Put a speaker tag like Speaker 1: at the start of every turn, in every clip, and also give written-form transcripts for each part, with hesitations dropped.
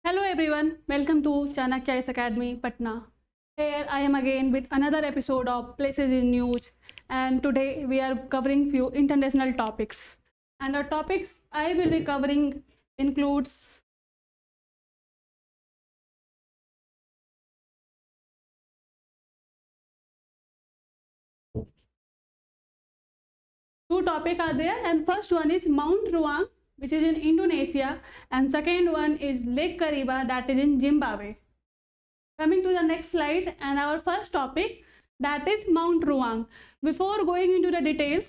Speaker 1: Hello everyone, welcome to Chanakya IAS Academy, Patna. Here I am again with another episode of Places in News, and today we are covering few international topics. And the topics I will be covering includes two topics are there, and first one is Mount Ruang, which is in Indonesia, and second one is Lake Kariba, that is in Zimbabwe. Coming to the next slide, and our first topic, that is Mount Ruang. Before going into the details,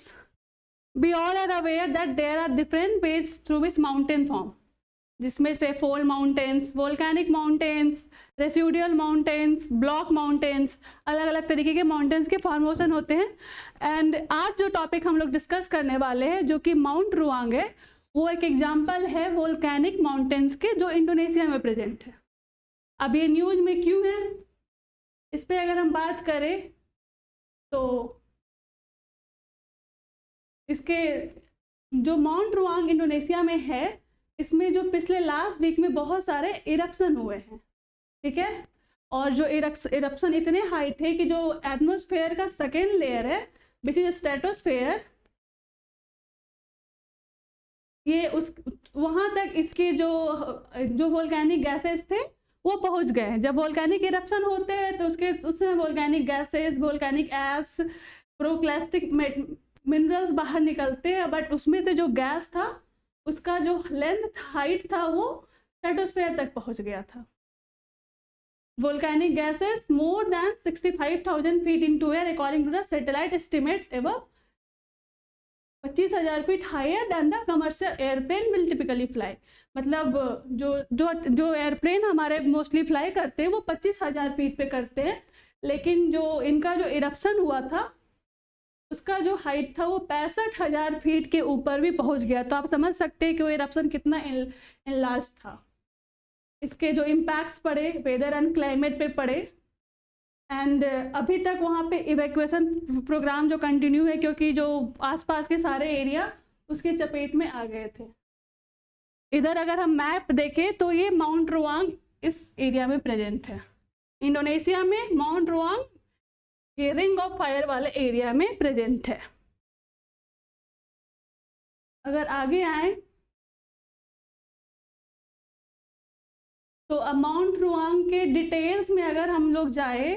Speaker 1: we all are aware that there are different ways through which mountain form, जिसमें से फोल mountains, volcanic mountains, residual mountains, block mountains, अलग अलग तरीके के mountains के formation होते हैं. एंड आज जो टॉपिक हम लोग डिस्कस करने वाले हैं जो कि माउंट रुआंग है, वो एक एग्जाम्पल है वोल्केनिक माउंटेन्स के जो इंडोनेशिया में प्रेजेंट है. अब ये न्यूज़ में क्यों है, इस पर अगर हम बात करें तो इसके जो माउंट रुआंग इंडोनेशिया में है, इसमें जो पिछले लास्ट वीक में बहुत सारे इरप्शन हुए हैं, ठीक है. और जो इरप्शन इतने हाई थे कि जो एटमॉस्फेयर का सेकेंड लेयर है विच इज स्ट्रेटोस्फेयर, ये उस वहाँ तक इसके जो वोल्केनिक गैसेस थे वो पहुँच गए. जब वोल्केनिक इरप्शन होते हैं तो उसमें वोल्केनिक गैसेस, वोल्केनिक एश, प्रोक्लास्टिक मिनरल्स बाहर निकलते हैं, बट उसमें से जो गैस था उसका जो लेंथ हाइट था वो स्ट्रेटोस्फेयर तक पहुंच गया था. Volcanic gases more than 65,000 feet into air according to the satellite estimates above 25,000 feet higher than the commercial airplane will typically fly. मतलब जो एयरप्लेन हमारे मोस्टली फ्लाई करते हैं वो 25,000 फीट पे करते हैं, लेकिन जो इनका जो इरप्शन हुआ था उसका जो हाइट था वो 65,000 फीट के ऊपर भी पहुंच गया. तो आप समझ सकते हैं कि वो इरप्शन कितना इनलार्ज था. इसके जो इम्पैक्ट्स पड़े वेदर एंड क्लाइमेट पे पड़े, एंड अभी तक वहाँ पे इवैक्यूएशन प्रोग्राम जो कंटिन्यू है, क्योंकि जो आसपास के सारे एरिया उसके चपेट में आ गए थे. इधर अगर हम मैप देखें तो ये माउंट रुआंग इस एरिया में प्रेजेंट है. इंडोनेशिया में माउंट रुआंग ये रिंग ऑफ फायर वाले एरिया में प्रेजेंट है. अगर आगे आए तो माउंट रुआंग के डिटेल्स में अगर हम लोग जाए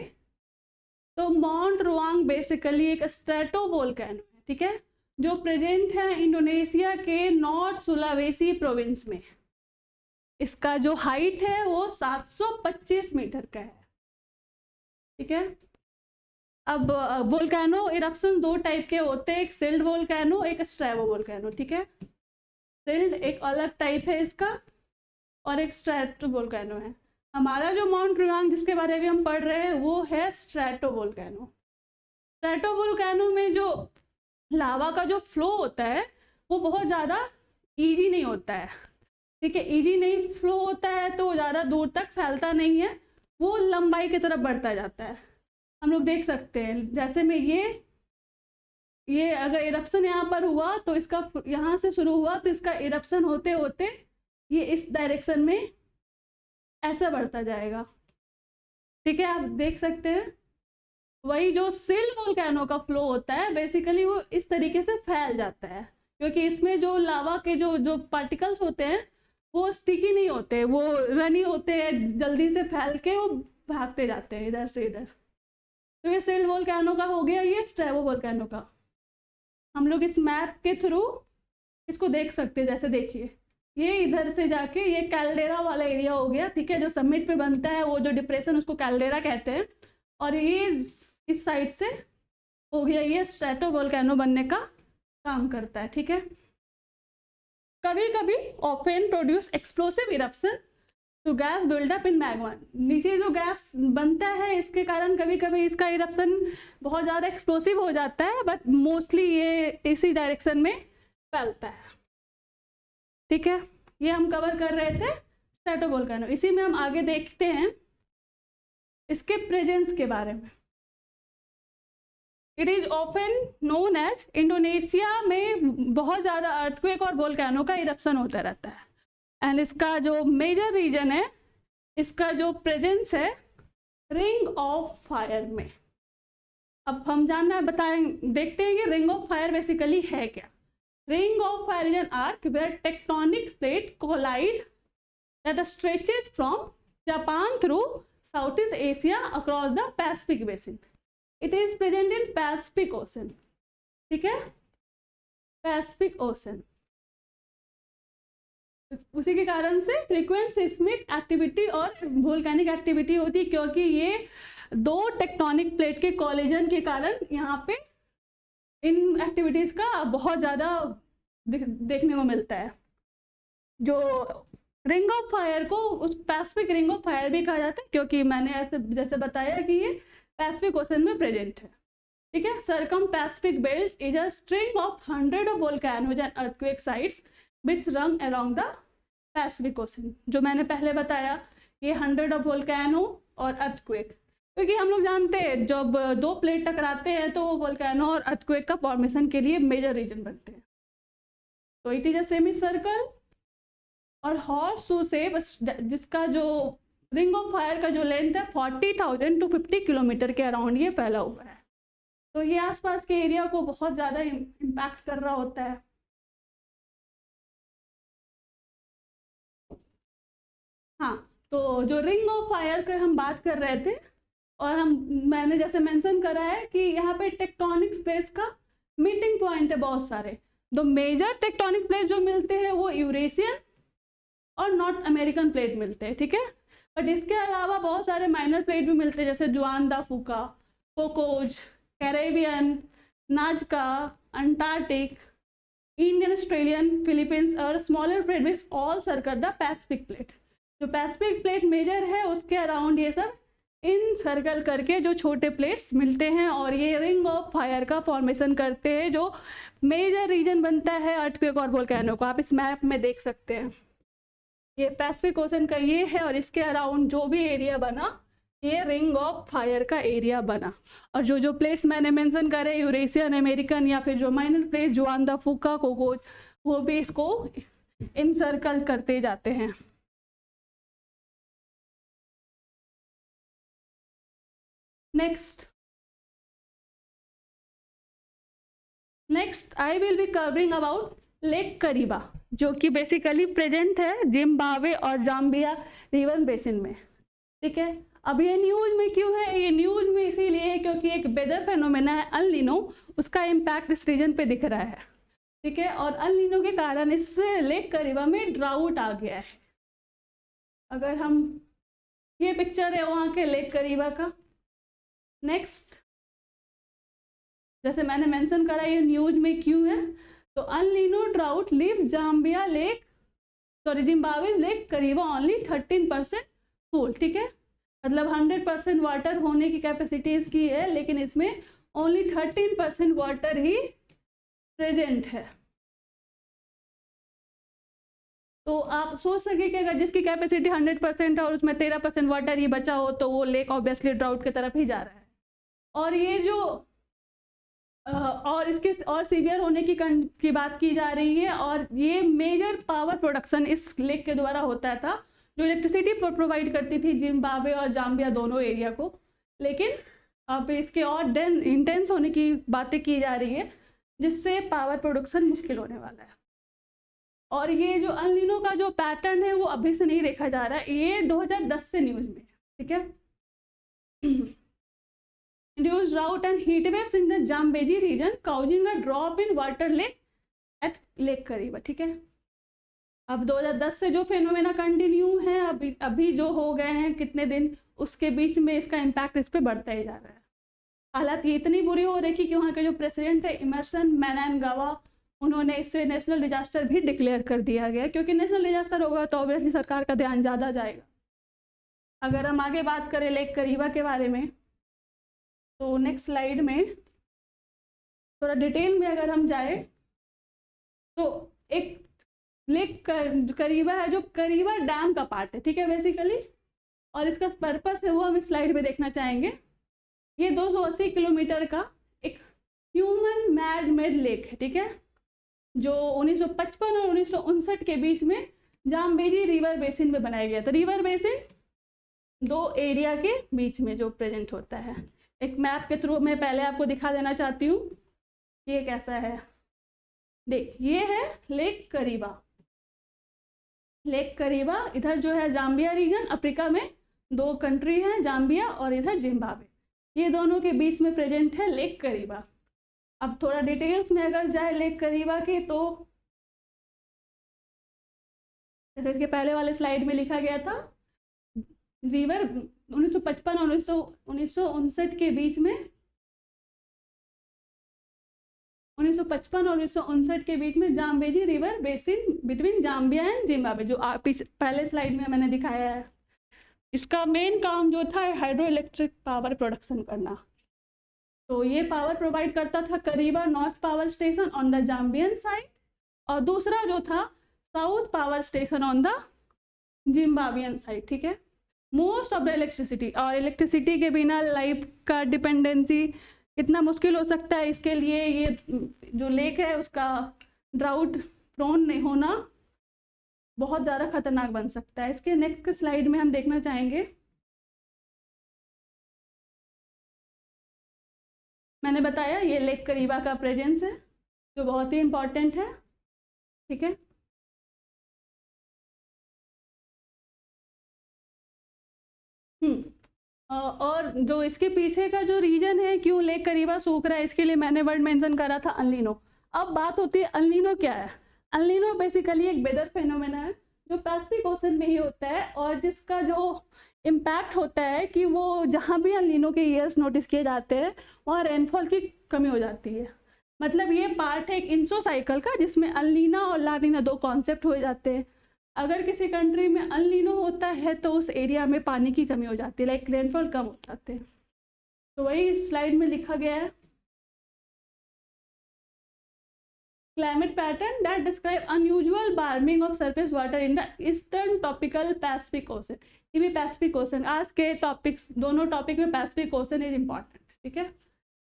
Speaker 1: तो माउंट रुआंग बेसिकली एक स्ट्रेटो वोल्केनो है, ठीक है, जो प्रेजेंट है इंडोनेशिया के नॉर्थ सुलावेसी प्रोविंस में. इसका जो हाइट है वो 725 मीटर का है, ठीक है. अब वोल्केनो इरप्शन दो टाइप के होते हैं, एक सिल्ड वोल्केनो, एक स्ट्रेटो वोल्केनो, ठीक है. सिल्ड एक अलग टाइप है इसका और एक स्ट्रेटो वोल्केनो है. हमारा जो माउंट रुआंग जिसके बारे में हम पढ़ रहे हैं वो है स्ट्रेटो वोल्केनो. स्ट्रेटो वोल्केनो में जो लावा का जो फ्लो होता है वो बहुत ज़्यादा ईजी नहीं होता है, ठीक है. ईजी नहीं फ्लो होता है तो ज़्यादा दूर तक फैलता नहीं है, वो लंबाई की तरफ बढ़ता जाता है. हम लोग देख सकते हैं जैसे में ये अगर इरप्शन यहाँ पर हुआ तो इसका यहाँ से शुरू हुआ तो इसका इरप्शन होते होते ये इस डायरेक्शन में ऐसा बढ़ता जाएगा, ठीक है. आप देख सकते हैं वही जो सिल वोल्केनो का फ्लो होता है बेसिकली वो इस तरीके से फैल जाता है, क्योंकि इसमें जो लावा के जो पार्टिकल्स होते हैं वो स्टिकी नहीं होते, वो रनी होते हैं, जल्दी से फैल के वो भागते जाते हैं इधर से इधर. तो ये सिल वोल्केनो का हो गया, ये स्ट्रेटो वोल्केनो का. हम लोग इस मैप के थ्रू इसको देख सकते हैं. जैसे देखिए ये इधर से जाके ये कैल्डेरा वाला एरिया हो गया, ठीक है, जो समिट पे बनता है वो जो डिप्रेशन उसको कैल्डेरा कहते हैं, और ये इस साइड से हो गया ये स्ट्रेटो वोल्केनो बनने का काम करता है, ठीक है. कभी कभी ऑफेन प्रोड्यूस एक्सप्लोसिव इरप्शन तो गैस बिल्डअप इन मैग्मा. नीचे जो गैस बनता है इसके कारण कभी कभी इसका इरप्शन बहुत ज़्यादा एक्सप्लोसिव हो जाता है, बट मोस्टली ये इसी डायरेक्शन में फैलता है, ठीक है. ये हम कवर कर रहे थे स्ट्रेटो वोल्केनो. इसी में हम आगे देखते हैं इसके प्रेजेंस के बारे में. It is often known as, Indonesia में बहुत ज़्यादा अर्थक्वेक और वोल्केनो का इरप्शन होता रहता है, एंड इसका जो मेजर रीजन है इसका जो प्रेजेंस है रिंग ऑफ फायर में। अब हम जानना है देखते हैं कि रिंग ऑफ फायर बेसिकली है क्या। Ring of fire is an arc where tectonic plate collide that stretches from Japan through south east Asia across the Pacific basin. It is present in Pacific ocean, ठीक है, Pacific ocean. उसी के कारण से frequent seismic activity और volcanic activity होती है, क्योंकि ये दो टेक्टोनिक प्लेट के कॉलिजन के कारण यहाँ पे इन एक्टिविटीज का बहुत ज़्यादा देखने को मिलता है। जो रिंग ऑफ फायर को उस पैसिफिक रिंग ऑफ फायर भी कहा जाता है, क्योंकि मैंने ऐसे जैसे बताया कि ये पैसिफिक ओशन में प्रेजेंट है, ठीक है। Circum Pacific belt is a string of 100 of volcanoes and earthquake sites which run around the Pacific Ocean. जो मैंने पहले बताया ये 100 ऑफ वोल्केनो और अर्थक्वेक, क्योंकि हम लोग जानते हैं जब दो प्लेट टकराते हैं तो वोल्केनो और अर्थक्वेक का फॉर्मेशन के लिए मेजर रीजन बनते हैं। तो it is a semi circle और हॉर्स शू शेप, जिसका जो रिंग ऑफ फायर का जो लेंथ है 40,000 to 50 किलोमीटर के अराउंड ये फैला हुआ है। तो ये आसपास के एरिया को बहुत ज़्यादा इम्पैक्ट कर रहा होता है। हाँ, तो जो रिंग ऑफ फायर के हम बात कर रहे थे, और मैंने जैसे मेंशन करा है कि यहाँ पे टेक्टोनिक प्लेट्स का मीटिंग पॉइंट है बहुत सारे। दो मेजर टेक्टोनिक प्लेट जो मिलते हैं वो यूरेशियन और नॉर्थ अमेरिकन प्लेट मिलते हैं, ठीक है। बट इसके अलावा बहुत सारे माइनर प्लेट भी मिलते हैं, जैसे Juan de Fuca, Cocos, Caribbean, Nazca, Antarctic, Indian, Australian, Philippines और smaller plate which all circle the Pacific plate. जो पैसिफिक प्लेट मेजर है उसके अराउंड ये सब इन सर्कल करके जो छोटे प्लेट्स मिलते हैं, और ये रिंग ऑफ फायर का फॉर्मेशन करते हैं, जो मेजर रीजन बनता है अर्थक्वेक और वोल्केनो को। आप इस मैप में देख सकते हैं ये पैसिफिक ओशन का ये है, और इसके अराउंड जो भी एरिया बना ये रिंग ऑफ फायर का एरिया बना। और जो जो प्लेट्स मैंने मेंशन करे यूरेशियन, अमेरिकन या फिर जो माइनर प्लेट जुआन दा फूका, कोकोज, वो भी इसको इनसर्कल करते जाते हैं। Next I will be covering about Lake Kariba, जो कि बेसिकली प्रेजेंट है जिम्बाब्वे और जाम्बिया रिवर बेसिन में, ठीक है। अब ये न्यूज में क्यों है? ये न्यूज में इसीलिए है क्योंकि एक वेदर फेनोमेना है अल नीनो, उसका इम्पैक्ट इस रीजन पे दिख रहा है, ठीक है। और अल नीनो के कारण इस लेक करीबा में ड्राउट आ गया है। अगर हम, ये पिक्चर है वहाँ के लेक करीबा का। नेक्स्ट, जैसे मैंने मेंशन करा ये न्यूज में क्यों है, तो El Nino drought leave Zambia lake, sorry Zimbabwe lake Kariba only 13% full, ठीक है। मतलब 100% वाटर होने की कैपेसिटी इसकी है, लेकिन इसमें ओनली 13% वाटर ही प्रेजेंट है। तो आप सोच सके कि अगर जिसकी कैपेसिटी 100% है और उसमें 13% वाटर ही बचा हो, तो वो लेक ऑब्वियसली ड्राउट की तरफ ही जा रहा है। और ये जो और इसके और सीवियर होने की बात की जा रही है, और ये मेजर पावर प्रोडक्शन इस लेक के द्वारा होता था, जो इलेक्ट्रिसिटी प्रोवाइड करती थी जिम्बाब्वे और जाम्बिया दोनों एरिया को। लेकिन अब इसके और इंटेंस होने की बातें की जा रही है, जिससे पावर प्रोडक्शन मुश्किल होने वाला है। और ये जो अल नीनो का जो पैटर्न है वो अभी से नहीं देखा जा रहा है, ये 2010 से न्यूज में, ठीक है। Induced drought and heat waves in the Zambezi region causing a drop in water lake at Lake Kariba, ठीक है। अब 2010 से जो फेनोमेना कंटिन्यू है, अभी जो हो गए हैं कितने दिन, उसके बीच में इसका इम्पैक्ट इस पे बढ़ता ही जा रहा है। हालात ये इतनी बुरी हो रही कि वहाँ के जो प्रेसिडेंट है इमर्सन मैनांगावा, उन्होंने इसे नेशनल डिजास्टर भी डिक्लेयर कर दिया गया, क्योंकि नेशनल डिजास्टर होगा तो ऑब्वियसली सरकार का ध्यान ज़्यादा जाएगा। अगर हम आगे बात करें लेक करीबा के बारे में, तो नेक्स्ट स्लाइड में थोड़ा डिटेल में अगर हम जाए, तो एक लेक करीबा है जो करीबा डैम का पार्ट है, ठीक है बेसिकली। और इसका पर्पस है वो हम इस स्लाइड में देखना चाहेंगे। ये 280 किलोमीटर का एक ह्यूमन मैड लेक है, ठीक है, जो 1955 और 1959 के बीच में जाम्बेजी रिवर बेसिन में बनाया गया था। रिवर बेसिन दो एरिया के बीच में जो प्रेजेंट होता है। एक मैप के थ्रू मैं पहले आपको दिखा देना चाहती हूँ ये कैसा है। देख, ये है लेक करीबा। लेक करीबा इधर जो है जाम्बिया रीजन, अफ्रीका में दो कंट्री हैं, जाम्बिया और इधर जिम्बाब्वे, ये दोनों के बीच में प्रेजेंट है लेक करीबा। अब थोड़ा डिटेल्स में अगर जाए लेक करीबा के, तो जैसे इसके पहले वाले स्लाइड में लिखा गया था, रिवर 1955 और 1959 के बीच में, 1955 और 1959 के बीच में Zambezi river basin between Zambia and Zimbabwe, जो पहले स्लाइड में मैंने दिखाया है। इसका मेन काम जो था हाइड्रो इलेक्ट्रिक पावर प्रोडक्शन करना। तो ये पावर प्रोवाइड करता था Kariba North power station on the Zambian side, और दूसरा जो था South power station on the Zimbabwean side. ठीक है, मोस्ट ऑफ द इलेक्ट्रिसिटी, और इलेक्ट्रिसिटी के बिना लाइफ का डिपेंडेंसी इतना मुश्किल हो सकता है, इसके लिए ये जो लेक है उसका ड्राउट प्रोन नहीं होना बहुत ज़्यादा खतरनाक बन सकता है। इसके नेक्स्ट स्लाइड में हम देखना चाहेंगे, मैंने बताया ये लेक करीबा का प्रेजेंस है जो बहुत ही इम्पॉर्टेंट है। ठीक है, और जो इसके पीछे का जो रीजन है क्यों लेक करीबा सूख रहा है, इसके लिए मैंने वर्ड मेंशन करा था अल्नीनो। अब बात होती है अल्नीनो क्या है। अल्नीनो बेसिकली एक वेदर फेनोमेना है जो पैसिफिक ओशन में ही होता है, और जिसका जो इम्पैक्ट होता है कि वो जहाँ भी अल्नीनो के ईयर्स नोटिस किए जाते हैं वहाँ रेनफॉल की कमी हो जाती है। मतलब ये पार्ट है एक इंसो साइकिल का, जिसमें अल्नीना और लानीना दो कॉन्सेप्ट हो जाते हैं। अगर किसी कंट्री में अल्नीनो होता है तो उस एरिया में पानी की कमी हो जाती है, लाइक रेनफॉल कम हो जाते हैं। तो वही इस स्लाइड में लिखा गया है, climate pattern that describe unusual warming of surface water in the eastern tropical Pacific Ocean। ये भी पैसिफिक ओशन, आज के टॉपिक्स दोनों टॉपिक में पैसिफिक ओशन इज इम्पॉर्टेंट। ठीक है,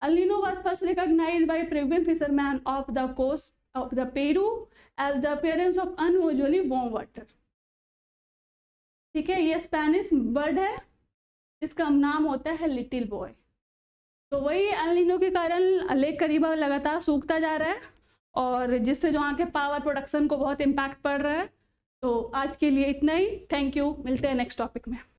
Speaker 1: El Nino was first recognised by Peruvian fisherman of the coast of the Peru as the appearance of unusually warm water. ठीक है, ये स्पेनिश वर्ड है जिसका नाम होता है लिटिल बॉय। तो वही अल्नीनो के कारण लेक करीबा लगातार सूखता जा रहा है, और जिससे जो वहाँ के पावर प्रोडक्शन को बहुत इम्पैक्ट पड़ रहा है। तो आज के लिए इतना ही, थैंक यू, मिलते हैं नेक्स्ट टॉपिक में।